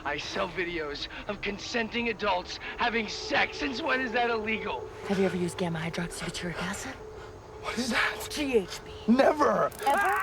I sell videos of consenting adults having sex. Since when is that illegal? Have you ever used gamma hydroxybutyric acid? What is that? GHB. Never. Ever?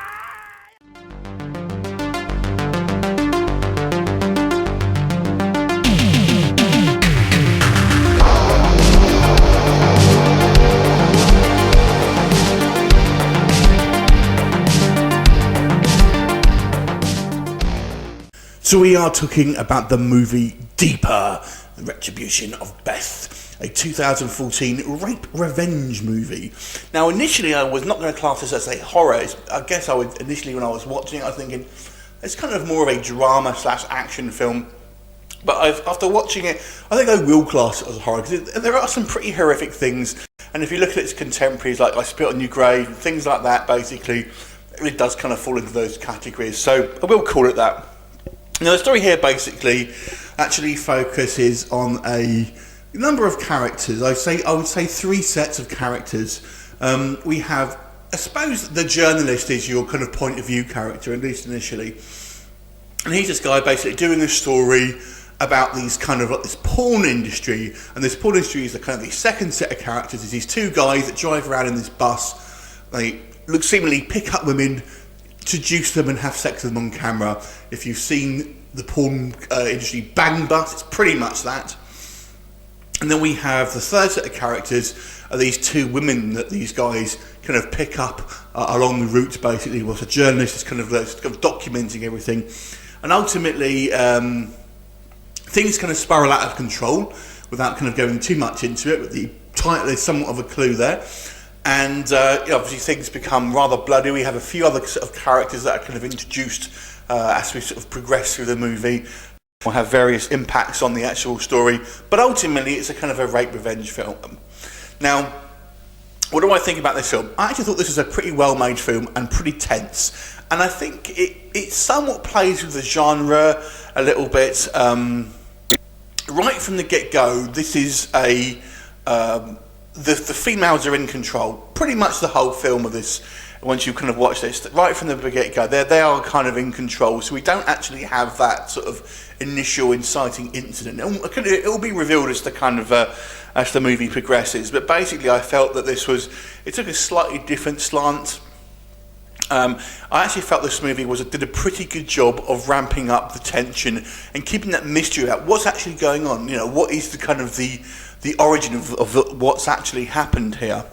So we are talking about the movie Deeper, The Retribution of Beth, a 2014 rape revenge movie. Now initially I was not going to class this as a horror. I guess I would initially, when I was watching it, I was thinking it's kind of more of a drama / action film. But after watching it, I think I will class it as a horror, because there are some pretty horrific things. And if you look at its contemporaries, like I Spit on Your Grave, things like that, basically, it does kind of fall into those categories. So I will call it that. Now the story here basically actually focuses on a number of characters. I would say three sets of characters. We have, I suppose, the journalist is your kind of point of view character, at least initially. And he's this guy basically doing a story about these kind of like this porn industry, and this porn industry is the kind of the second set of characters. Is these two guys that drive around in this bus. They look seemingly pick up women, seduce them and have sex with them on camera. If you've seen the porn industry Bang Bus, it's pretty much that. And then we have the third set of characters are these two women that these guys kind of pick up along the route, basically, whilst a journalist is kind of documenting everything. And ultimately, things kind of spiral out of control without kind of going too much into it, but the title is somewhat of a clue there. And obviously things become rather bloody. We have a few other sort of characters that are kind of introduced as we sort of progress through the movie. We'll have various impacts on the actual story, but ultimately it's a kind of a rape revenge film. Now, what do I think about this film? I actually thought this was a pretty well-made film and pretty tense, and I think it somewhat plays with the genre a little bit. Right from the get-go, this is a the females are in control pretty much the whole film of this. Once you kind of watch this, right from the get-go, they are kind of in control, so we don't actually have that sort of initial inciting incident. It will be revealed as the kind of as the movie progresses, but basically I felt that it took a slightly different slant. I actually felt this movie did a pretty good job of ramping up the tension and keeping that mystery about what's actually going on. You know, what is the kind of the origin of what's actually happened here.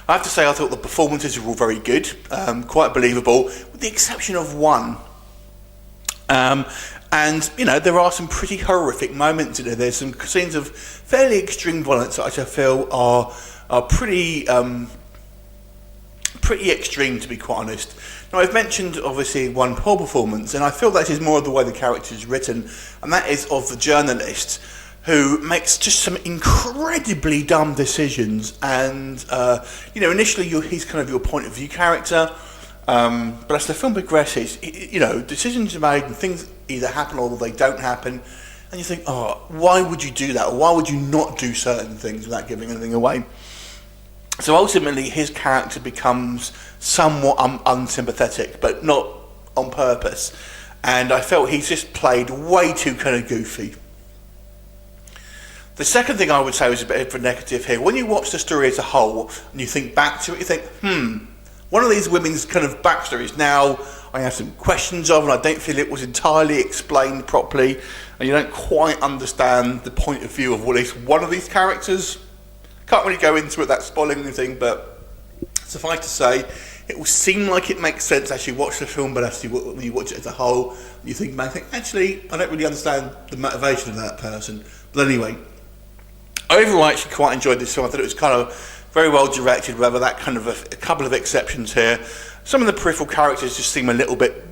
I have to say I thought the performances were all very good, quite believable, with the exception of one. And, you know, there are some pretty horrific moments in there. There's some scenes of fairly extreme violence that I feel are pretty extreme, to be quite honest. Now, I've mentioned, obviously, one poor performance, and I feel that is more of the way the character is written, and that is of the journalist, who makes just some incredibly dumb decisions. And, initially he's kind of your point of view character, but as the film progresses, decisions are made and things either happen or they don't happen, and you think, oh, why would you do that? Or why would you not do certain things without giving anything away? So ultimately his character becomes somewhat unsympathetic, but not on purpose. And I felt he's just played way too kind of goofy. The second thing I would say was a bit of a negative here. When you watch the story as a whole and you think back to it, you think, one of these women's kind of backstories now I have some questions of, and I don't feel it was entirely explained properly, and you don't quite understand the point of view of at least one of these characters. Can't really go into it without spoiling anything, but suffice to say, it will seem like it makes sense as you watch the film, but actually when you watch it as a whole, you think, actually, I don't really understand the motivation of that person. But anyway, overall, I actually quite enjoyed this film. I thought it was kind of very well directed, whether that kind of a couple of exceptions here. Some of the peripheral characters just seem a little bit,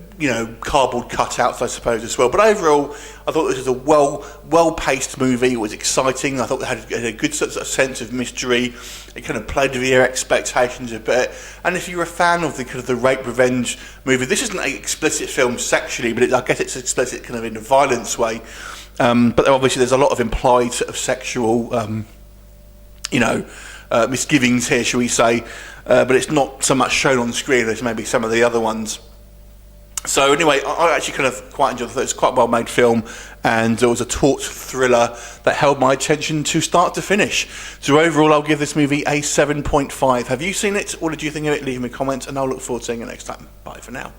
cardboard cutouts, I suppose, as well. But overall, I thought this was a well-paced movie. It was exciting. I thought it had a good sort of sense of mystery. It kind of played with your expectations a bit. And if you're a fan of the kind of the rape revenge movie, this isn't an explicit film sexually, but I guess it's explicit kind of in a violence way. But obviously, there's a lot of implied sort of sexual, misgivings here, shall we say? But it's not so much shown on screen as maybe some of the other ones. So anyway, I actually kind of quite enjoyed it. It's quite a well-made film, and it was a taut thriller that held my attention to start to finish. So overall, I'll give this movie a 7.5. Have you seen it? What did you think of it? Leave me a comment, and I'll look forward to seeing you next time. Bye for now.